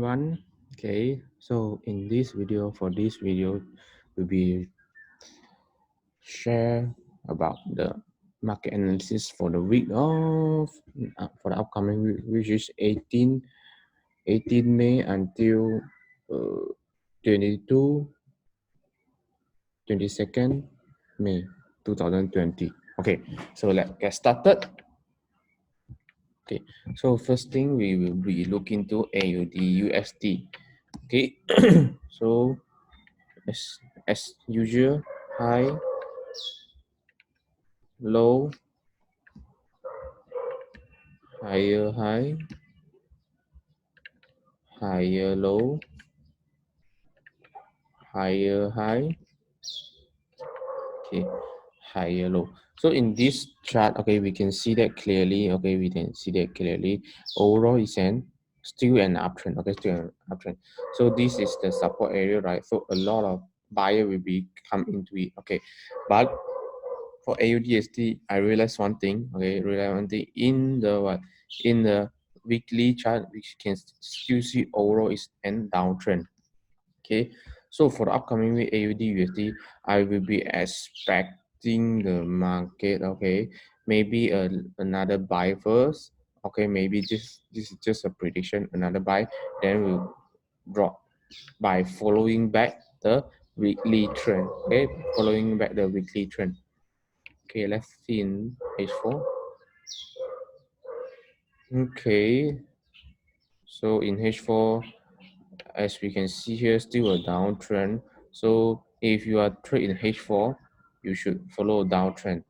everyone. Okay, so in this video, we'll be share about the market analysis for the week of for the upcoming week, which is 18 May until 22nd May 2020. Okay, so let's get started. Okay, so first thing we will be looking to AUD USD. Okay, so as usual, high, low, higher high, higher low, higher high, okay, higher low. So in this chart, okay, we can see that clearly. Okay, we can see that clearly. Overall, is still an uptrend. Okay, still an uptrend. So this is the support area, right? So a lot of buyer will be come into it. Okay, but for AUDSD, I realized one thing. Okay, in the weekly chart, which can still see overall is an downtrend. Okay, so for the upcoming week AUD USD, I will be expecting the market. Okay, maybe another buy first. Okay, maybe this is just a prediction. Another buy, then we'll drop by following back the weekly trend. Okay, following back the weekly trend. Okay, let's see in H4. Okay, so in H4, as we can see here, still a downtrend. So if you are trade in H4, you should follow a downtrend.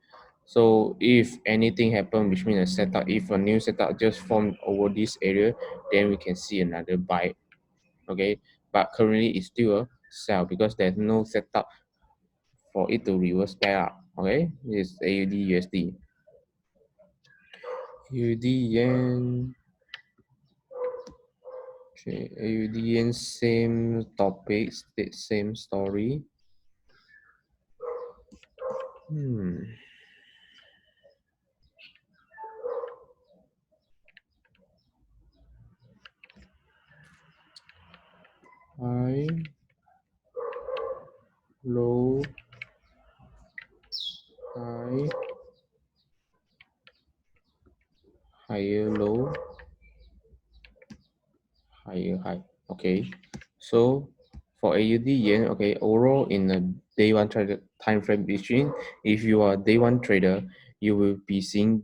So if anything happen, which means a setup, if a new setup just formed over this area, then we can see another buy. Okay, but currently it's still a sell because there's no setup for it to reverse back up. Okay, it's AUD USD. AUD yen. Okay, AUD yen, same topics, same story. High, low, high, higher low, higher high. Okay, so for AUD yen, okay, overall in the day one trader time frame between, if you are day one trader, you will be seeing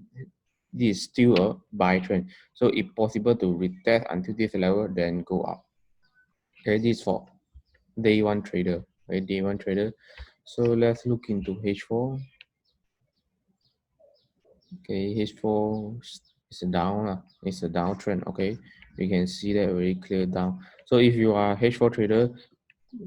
this still a buy trend. So if possible to retest until this level, then go up. Okay, this is for day one trader. Okay, day one trader. So let's look into H4. Okay, H4 is down. It's a downtrend. Okay, we can see that very clear down. So if you are H4 trader,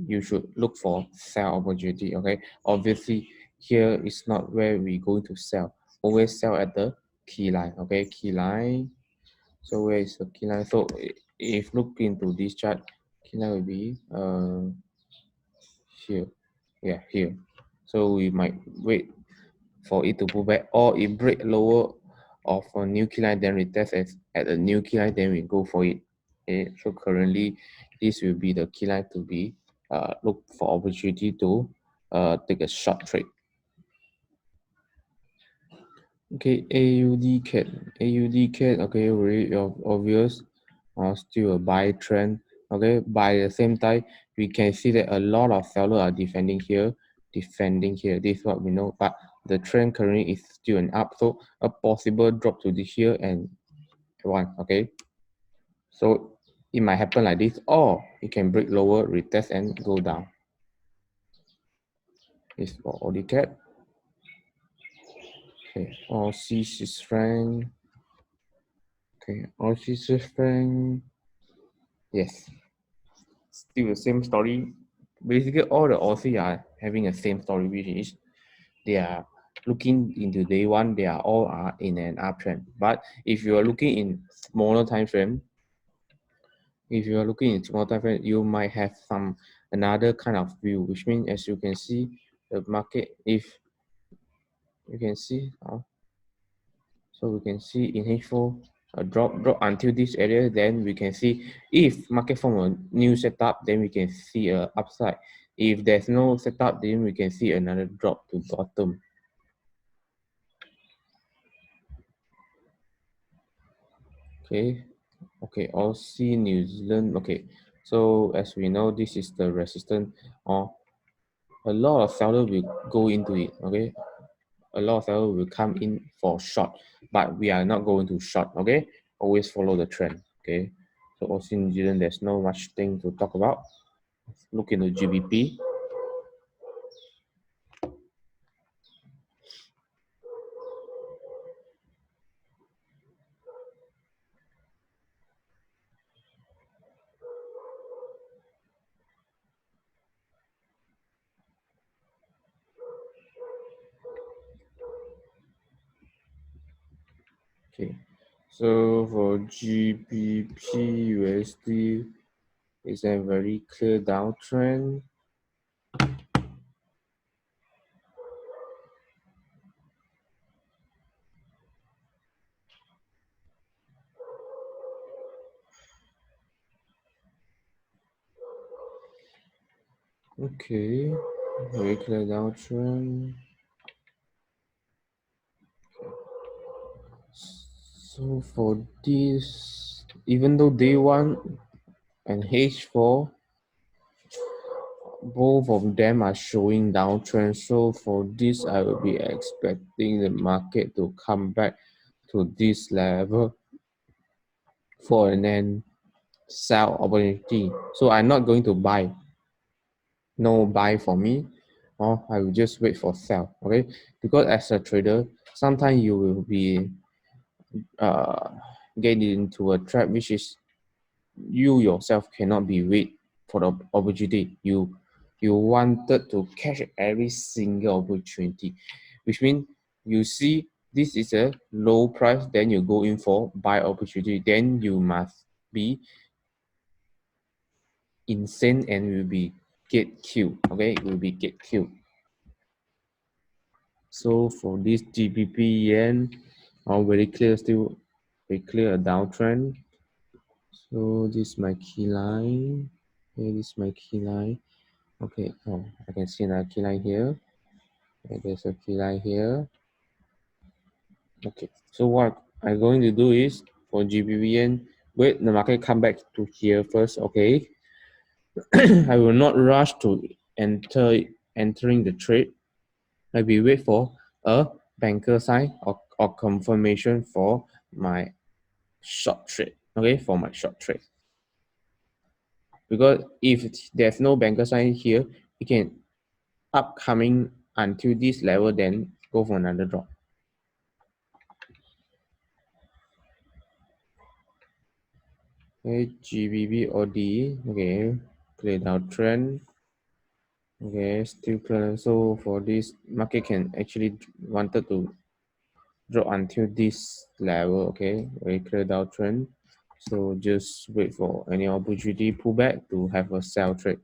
you should look for sell opportunity. Okay, obviously here is not where we going to sell. Always sell at the key line. Okay, key line. So where is the key line? So if look into this chart, key line will be here. Yeah, here. So we might wait for it to pull back, or it break lower of a new key line, then retest at a new key line, then we go for it. Okay, so currently this will be the key line to be look for opportunity to take a short trade. Okay, AUD CAD, okay, very obvious, still a buy trend. Okay, by the same time, we can see that a lot of sellers are defending here. This is what we know, but the trend currently is still an up, so a possible drop to this here and one. Okay, so it might happen like this, or it can break lower, retest and go down. This is for AUD CAD. Okay, Aussie Swiss franc. Okay, Aussie Swiss franc. Yes, still the same story. Basically, all the Aussie are having the same story, which is they are looking into day one, they are all are in an uptrend. But if you are looking in smaller time frame, you might have some another kind of view, which means as you can see the market, if you can see, so we can see in H4 drop until this area, then we can see if market form a new setup, then we can see a upside. If there's no setup, then we can see another drop to bottom. Okay, Aussie, New Zealand. Okay, so as we know, this is the resistance, or a lot of seller will go into it. Okay, a lot of seller will come in for short, but we are not going to short. Okay, always follow the trend. Okay, so Aussie, New Zealand, there's no much thing to talk about. Look into GBP. Okay, so for GBP USD, it's a very clear downtrend. Okay, very clear downtrend. So for this, even though day one and H4, both of them are showing downtrend. So for this, I will be expecting the market to come back to this level for an end sell opportunity. So I'm not going to buy. No buy for me, or I will just wait for sell. Okay, because as a trader, sometimes you will be uh, get into a trap which is you yourself cannot be wait for the opportunity. You wanted to catch every single opportunity, which means you see this is a low price, then you go in for buy opportunity, then you must be insane and will be get killed. Okay, will be get killed. So for this GBP yen, very clear, still very clear a downtrend. So this is my key line. Okay, this is my key line. Okay, I can see another key line here. Okay, there's a key line here. Okay, so what I'm going to do is for GBP yen, wait the market come back to here first. Okay, I will not rush to entering the trade. I will wait for a banker sign or confirmation for my short trade. Okay, for my short trade. Because if there's no banker sign here, you can upcoming until this level, then go for another drop. Okay, GBP OD. Okay, clear downtrend. Okay, still clear. So for this market can actually wanted to drop until this level. Okay, very clear downtrend. So just wait for any opportunity pullback to have a sell trade.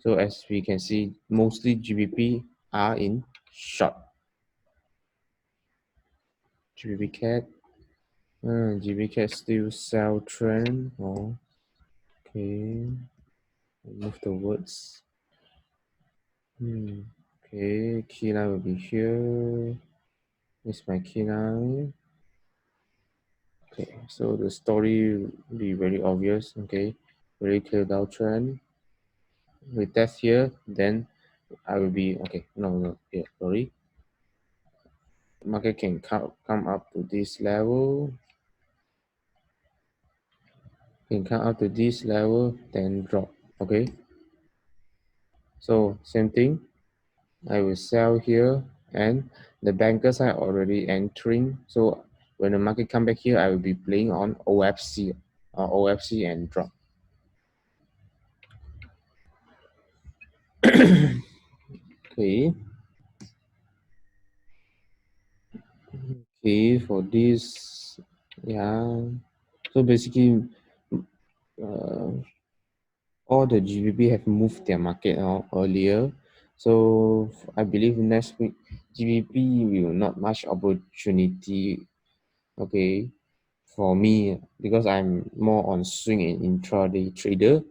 So as we can see, mostly GBP are in short. GBP CAD. GBP CAD still sell trend. Oh, okay. Move the words. Okay, key line will be here. This is my key line. Okay, so the story will be very obvious. Okay, very clear downtrend. With that here, then I will be okay. No, yeah, sorry. Market can come up to this level. Can come up to this level, then drop. Okay. So same thing. I will sell here, and the bankers are already entering. So when the market come back here, I will be playing on OFC and drop. Okay. Okay, for this, yeah. So basically, all the GBP have moved their market out earlier. So I believe next week GBP will not much opportunity. Okay, for me, because I'm more on swing and intraday trader.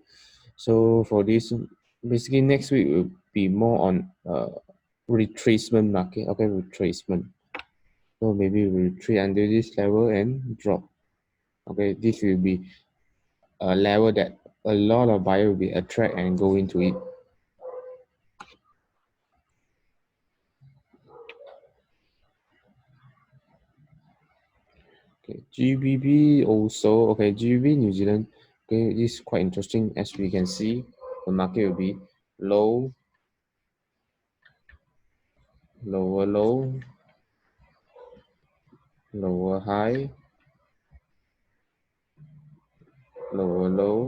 So for this, basically next week will be more on retracement market. Okay, retracement. So maybe we retreat under this level and drop. Okay, this will be a level that a lot of buyer will be attract and go into it. Okay, GBP also, okay, GBP New Zealand, okay, this is quite interesting. As we can see, the market will be low, lower low, lower high, lower low.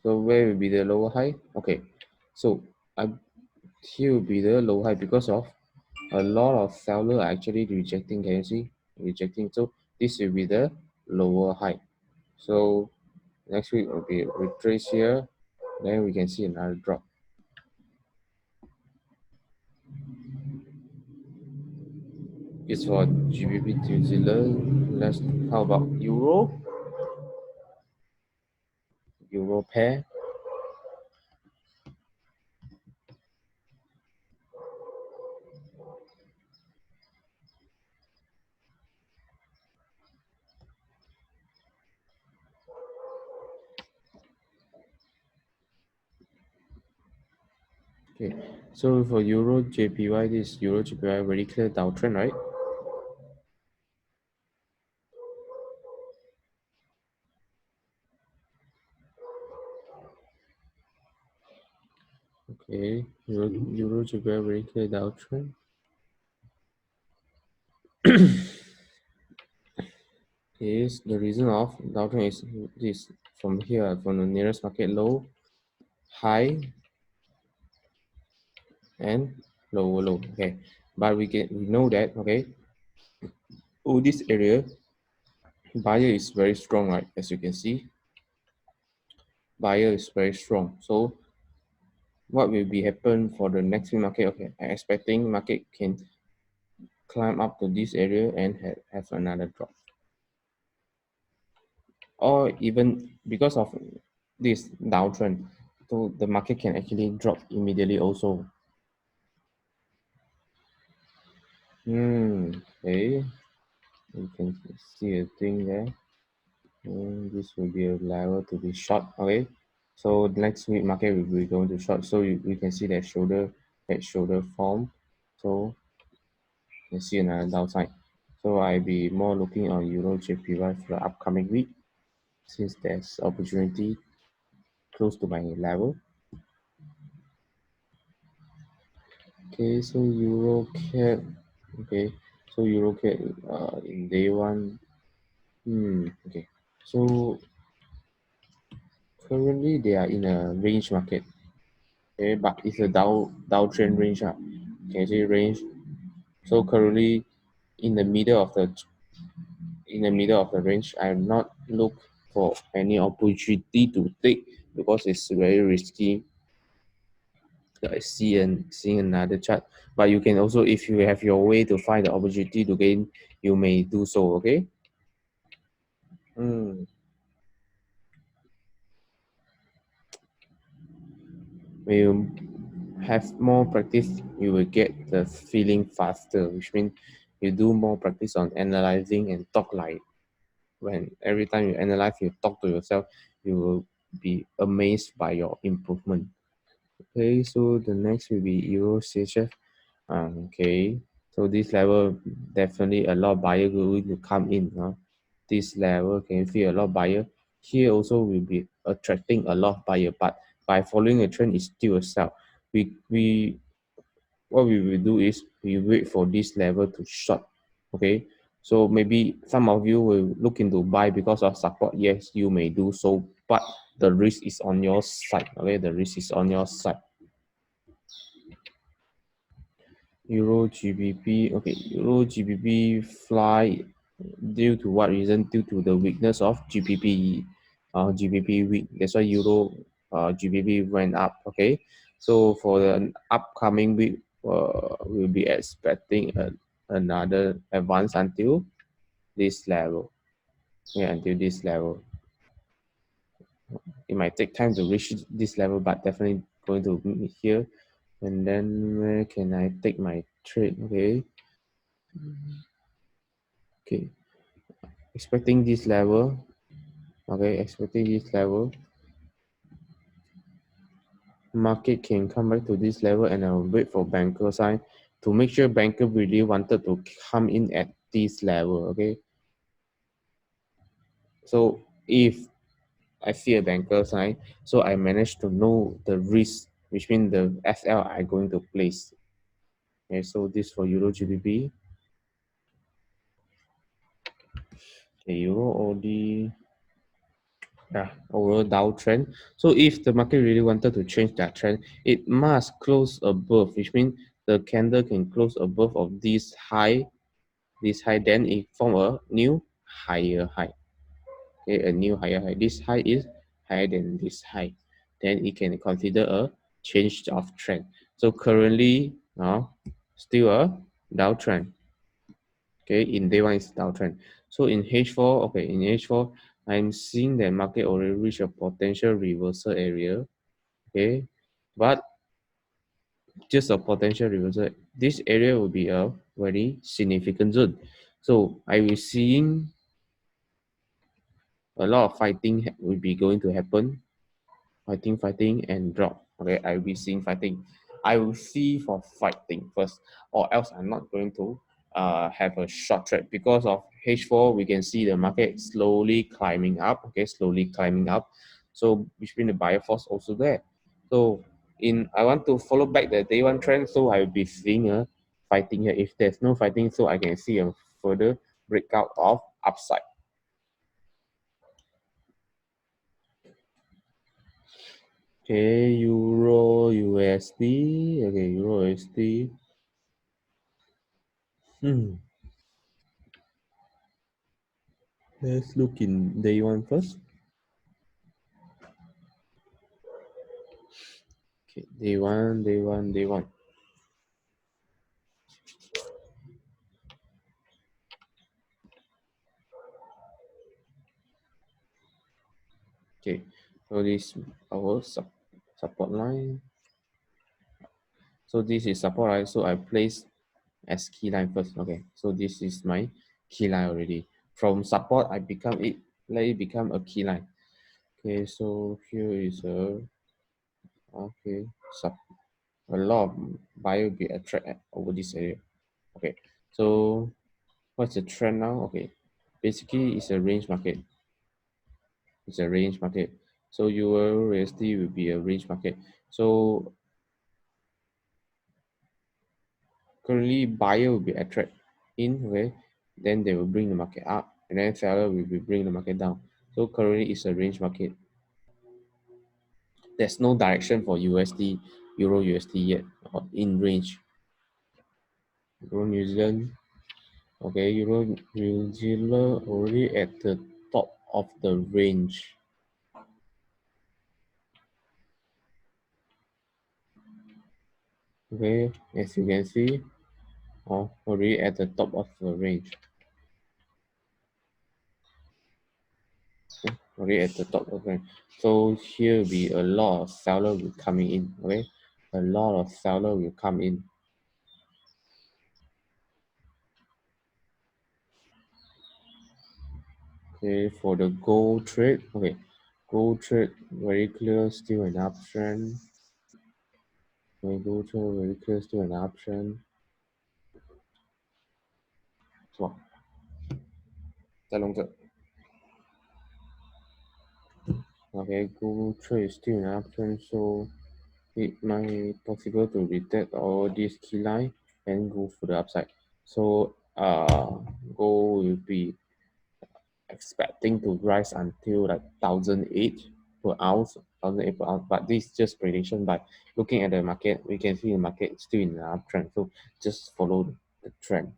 So where will be the lower high? Okay, so here will be the low high because of a lot of seller are actually rejecting. Can you see? Rejecting. So this will be the lower high. So next week will be retrace here. Then we can see another drop. It's for GBP New Zealand. Let's how about Euro? Euro pair. Okay, so for Euro JPY, this Euro JPY very clear downtrend, right? Okay, Euro JPY very clear downtrend. Is the reason of downtrend is this from here, from the nearest market low, high, and lower low. Okay, but we know that, okay, oh, this area buyer is very strong, right? As you can see, buyer is very strong. So what will be happen for the next week market? Okay, I'm expecting market can climb up to this area and have another drop, or even because of this downtrend, so the market can actually drop immediately also. Okay, you can see a thing there. This will be a level to be short. Okay, so next week market will be going to short. So you can see that shoulder form. So you can see another downside. So I'll be more looking on Euro JPY for the upcoming week, since there's opportunity close to my level. Okay, so Euro CAD. Okay, so Euro CAD in day one. Okay, so currently they are in a range market. Okay, but it's a downtrend range. Can you see range? So currently in the middle of the range, I'm not look for any opportunity to take because it's very risky. I seeing another chart, but you can also, if you have your way to find the opportunity to gain, you may do so. Okay. When you have more practice, you will get the feeling faster, which means you do more practice on analyzing and talk like when every time you analyze, you talk to yourself, you will be amazed by your improvement. Okay, so the next will be Euro CHF. Okay, so this level definitely a lot of buyer going to come in. This level can feel a lot of buyer. Here also will be attracting a lot of buyer, but by following a trend is still a sell. We what we will do is we wait for this level to short. Okay, so maybe some of you will look into buy because of support. Yes, you may do so, but the risk is on your side. Okay, the risk is on your side. Euro GBP. Okay, Euro GBP fly due to what reason? Due to the weakness of GBP. GBP weak. That's why Euro GBP went up. Okay, so for the upcoming week, we'll be expecting another advance until this level. Yeah, until this level. It might take time to reach this level, but definitely going to meet here. And then where can I take my trade? Okay, expecting this level. Okay, expecting this level. Market can come back to this level, and I'll wait for banker sign to make sure banker really wanted to come in at this level. Okay, so if I see a banker sign, so I managed to know the risk, which means the SL I'm going to place. Okay, so this for Euro GBP. Okay, Euro OD. Yeah, overall downtrend. So if the market really wanted to change that trend, it must close above, which means the candle can close above of this high, then it form a new higher high. Okay, a new higher high. This high is higher than this high. Then it can consider a change of trend. So currently now still a downtrend. Okay, in day one is downtrend. So in H4, okay, in H4, I'm seeing that market already reached a potential reversal area. Okay, but just a potential reversal. This area will be a very significant zone. So I will seeing a lot of fighting will be going to happen. Fighting, and drop. Okay, I will be seeing fighting. I will see for fighting first, or else I'm not going to have a short trade because of H4. We can see the market slowly climbing up. Okay, slowly climbing up. So which means the buyer force also there. So I want to follow back the day one trend. So I will be seeing a fighting here. If there's no fighting, so I can see a further breakout of upside. Okay, Euro USD. Okay, Euro USD. Let's look in day one first. Okay, day one. Okay, so this our support line. So this is support line. So I place as key line first. Okay, so this is my key line already. From support, let it become a key line. Okay, so here is okay, a lot of buyer will be attracted over this area. Okay, so what's the trend now? Okay, basically it's a range market. It's a range market. So your USD will be a range market. So currently buyer will be attract in, okay, then they will bring the market up, and then seller will be bring the market down. So currently it's a range market. There's no direction for USD, Euro USD yet, or in range. Euro New Zealand, okay, Euro New Zealand already at the top of the range. Okay, as you can see, already at the top of the range. Okay, at the top of range. So here will be a lot of seller will coming in. Okay, a lot of seller will come in. Okay, for the gold trade. Okay, gold trade very clear, still an option. Okay, gold trade very clear, still an option. So, 再弄这 okay, gold trade is still an option, so it might possible to retest all this key line and go for the upside. So gold will be expecting to rise until like 1,008 per ounce, 1,008 per ounce. But this is just prediction. But looking at the market, we can see the market is still in an uptrend. So just follow the trend.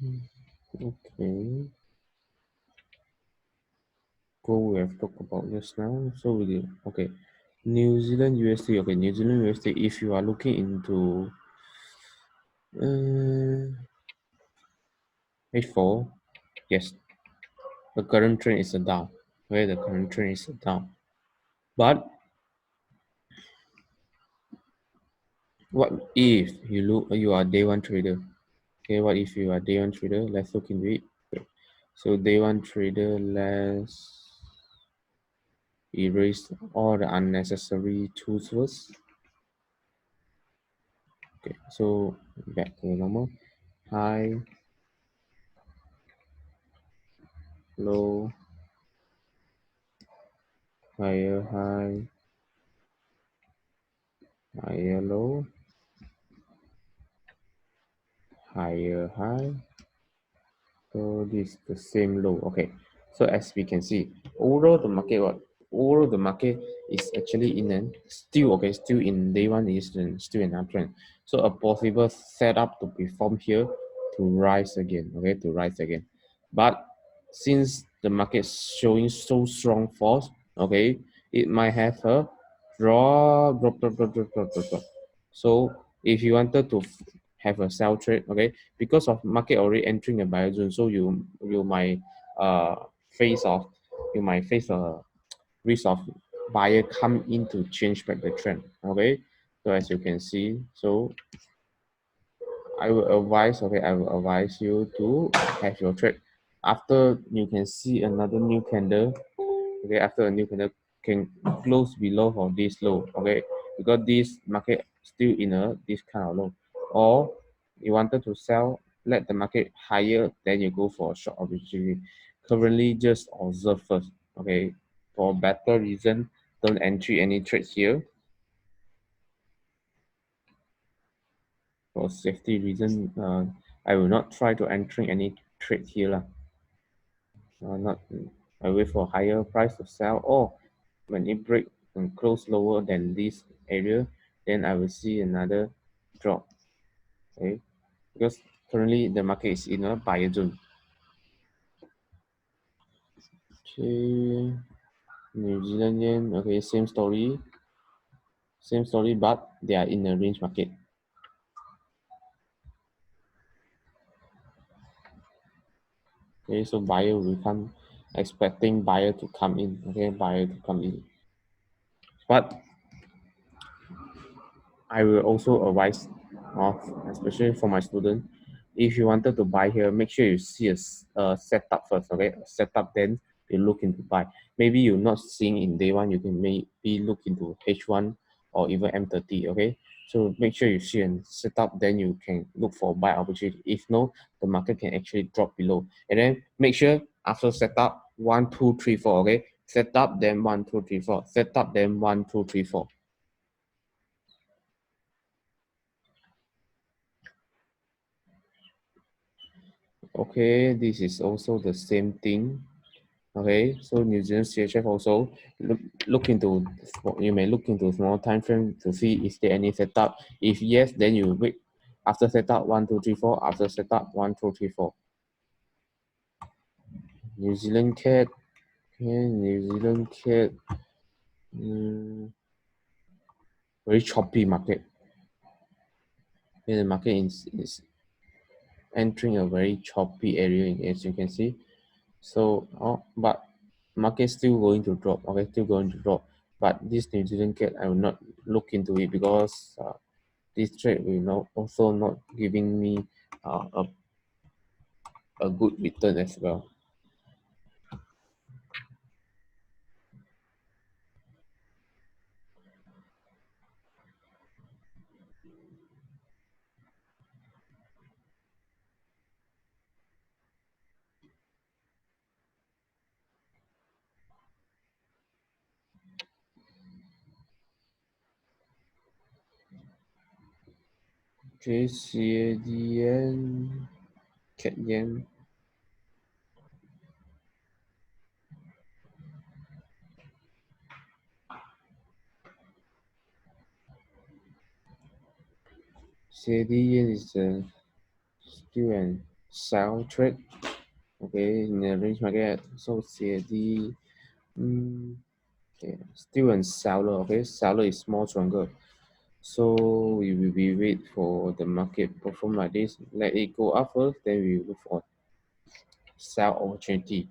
Okay. Gold we have talked about just now. So we did okay. New Zealand USD. Okay, New Zealand USD. If you are looking into H4, yes, the current trend is a down. Okay, the current trend is a down. But what if you are day one trader? Okay, what if you are day one trader? Let's look into it. Okay. So day one trader, let's erase all the unnecessary tools first. Okay, so back to normal. High, low, higher high, higher low, higher high. So this is the same low. Okay. So as we can see, overall the market is actually in an still okay, still in day one is still an uptrend. So a possible setup to be formed here to rise again. Okay, to rise again. But since the market is showing so strong force, okay, it might have a drop. So if you wanted to have a sell trade, okay, because of market already entering a buyer zone, so you might uh face off you might face a risk of buyer come in to change back the trend. Okay, so as you can see, so I will advise you to have your trade after you can see another new candle. Okay, after a new candle can close below for this low. Okay, because this market still in a this kind of low, or you wanted to sell, let the market higher, then you go for a short opportunity. Currently, just observe first. Okay, for better reason, don't entry any trades here. For safety reason, I will not try to entering any trade here lah. Not I wait for higher price to sell, or when it break and close lower than this area, then I will see another drop. Okay, because currently the market is in a buyer zone. Okay, New Zealand yen. Okay, same story, but they are in a range market. Okay, so buyer will come, expecting buyer to come in. Okay, buyer to come in, but I will also advise of, especially for my student, if you wanted to buy here, make sure you see a setup first, okay? A setup, then you look into buy. Maybe you're not seeing in day one, you can maybe look into H1 or even M30, okay? So make sure you see a setup, then you can look for buy opportunity. If no, the market can actually drop below. And then make sure after setup, 1, 2, 3, 4, okay? Setup, then 1, 2, 3, 4. Setup, then 1, 2, 3, 4. Okay, this is also the same thing. Okay, so New Zealand CHF also look into, you may look into small time frame to see is there any setup. If yes, then you wait after setup 1, 2, 3, 4. After setup 1, 2, 3, 4. New Zealand cat. Okay, New Zealand cat. Very choppy market. Okay, the market is entering a very choppy area as you can see. So, but market still going to drop. Okay, still going to drop. But this New Zealand cat, I will not look into it because this trade will not also not giving me a good return as well. JCADN, cat yen, CAD yen is still an sell trade, okay, in the range market. So CAD, okay, still in seller, okay, seller is more stronger. So we will be wait for the market perform like this, let it go up first, then we look for sell opportunity.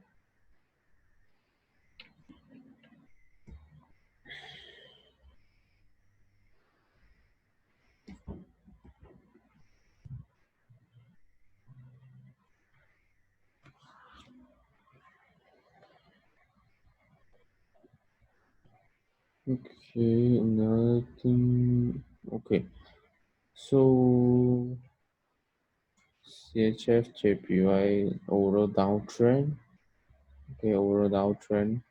Okay, another thing. Okay, so CHF JPY overall downtrend. Okay, overall downtrend.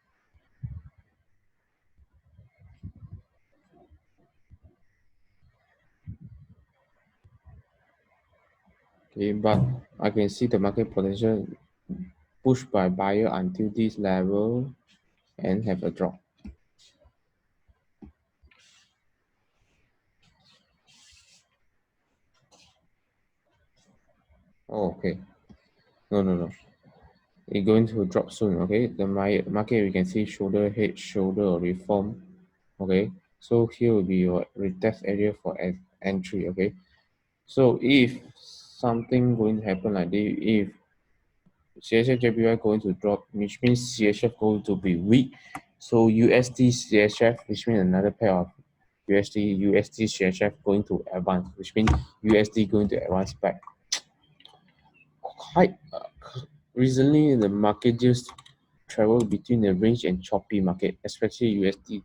Okay, but I can see the market potential pushed by buyer until this level and have a drop. Oh, okay. No. It's going to drop soon. Okay, the market we can see shoulder, head, shoulder, or reform. Okay, so here will be your retest area for entry. Okay, so if something going to happen like this, if CHF JPY going to drop, which means CHF going to be weak. So USD CHF, which means another pair of USD CHF going to advance, which means USD going to advance back. Quite recently, the market just travel between the range and choppy market, especially USD.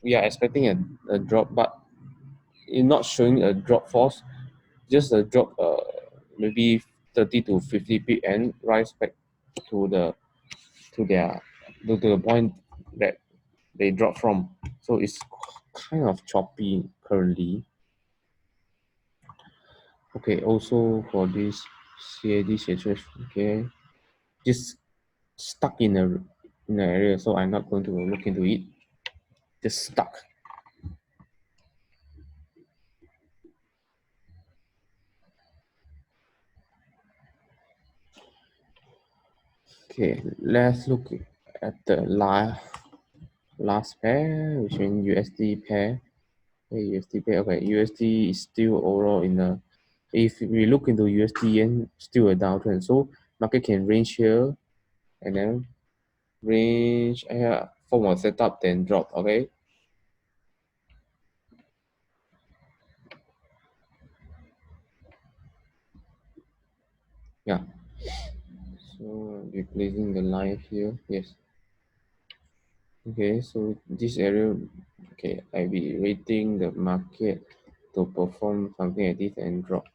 We are expecting a drop, but it's not showing a drop force, just a drop, maybe 30 to 50 pip and rise back to the to their to the point that they drop from. So it's kind of choppy currently. Okay, also for this CAD situation, okay, just stuck in a area, so I'm not going to look into it. Just stuck. Okay, let's look at the last pair, which means USD pair. Okay, USD pair. Okay, USD is still overall in a. If we look into USD yen, still a downtrend. So market can range here and then range here, form a setup, then drop. Okay. Yeah. So replacing the line here. Yes. Okay. So this area. Okay, I be waiting the market to perform something like this and drop.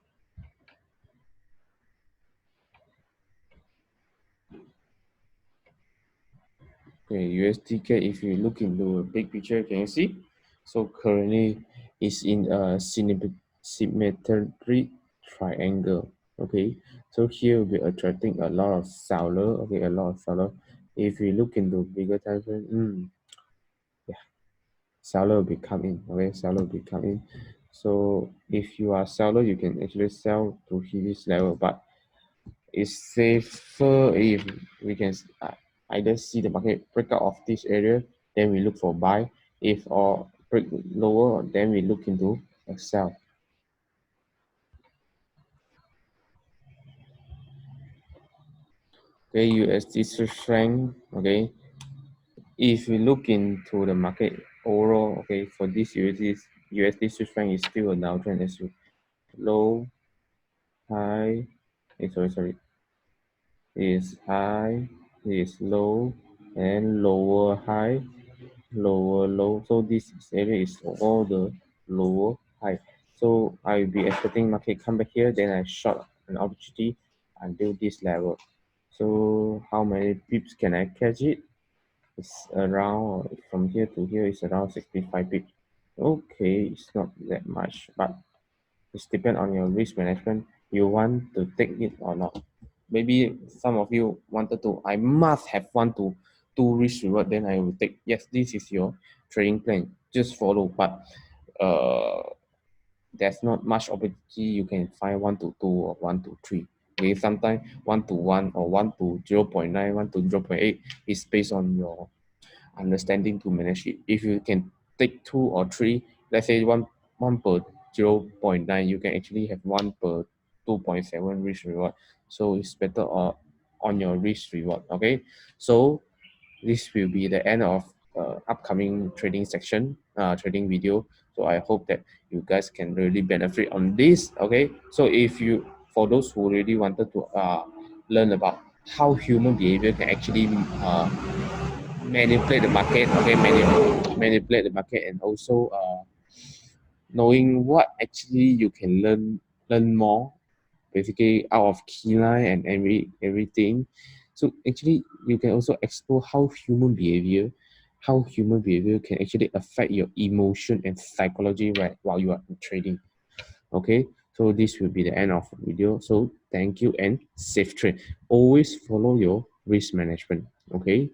Okay, USDK, if you look into a big picture, can you see? So currently it's in a symmetry triangle. Okay, so here we'll be attracting a lot of seller. Okay, a lot of seller. If we look into bigger time frame, yeah, seller will be coming. Okay, seller will be coming. So if you are seller, you can actually sell to this level, but it's safer if we can either see the market break out of this area, then we look for buy. If or break lower, then we look into a sell. Okay, USD strength. Okay, if we look into the market overall, okay, for this USD strength is still a downtrend as you low, high. Sorry, is high, is low, and lower high, lower low. So this area is all the lower high. So I will be expecting market come back here, then I short an opportunity until this level. So how many pips can I catch it? It's around from here to here is around 65 pips. Okay, it's not that much, but it's depend on your risk management. You want to take it or not. Maybe some of you wanted to, I must have one to two risk reward, then I will take. Yes, this is your trading plan. Just follow. But uh, there's not much opportunity you can find one to two or one to three. Okay, sometimes 1 to 1 or 1 to 0.9, 1 to 0.8 is based on your understanding to manage it. If you can take 2 or 3, let's say 1 per 0.9, you can actually have 1 per 2.7 risk reward. So it's better on your risk reward. Okay, so this will be the end of upcoming trading section, trading video. So I hope that you guys can really benefit on this. Okay, so if you, for those who really wanted to learn about how human behavior can actually manipulate the market, okay, manipulate the market, and also knowing what actually you can learn more, basically out of keyline and everything. So actually you can also explore how human behavior can actually affect your emotion and psychology right while you are trading. Okay, so this will be the end of the video. So thank you and safe trade. Always follow your risk management. Okay.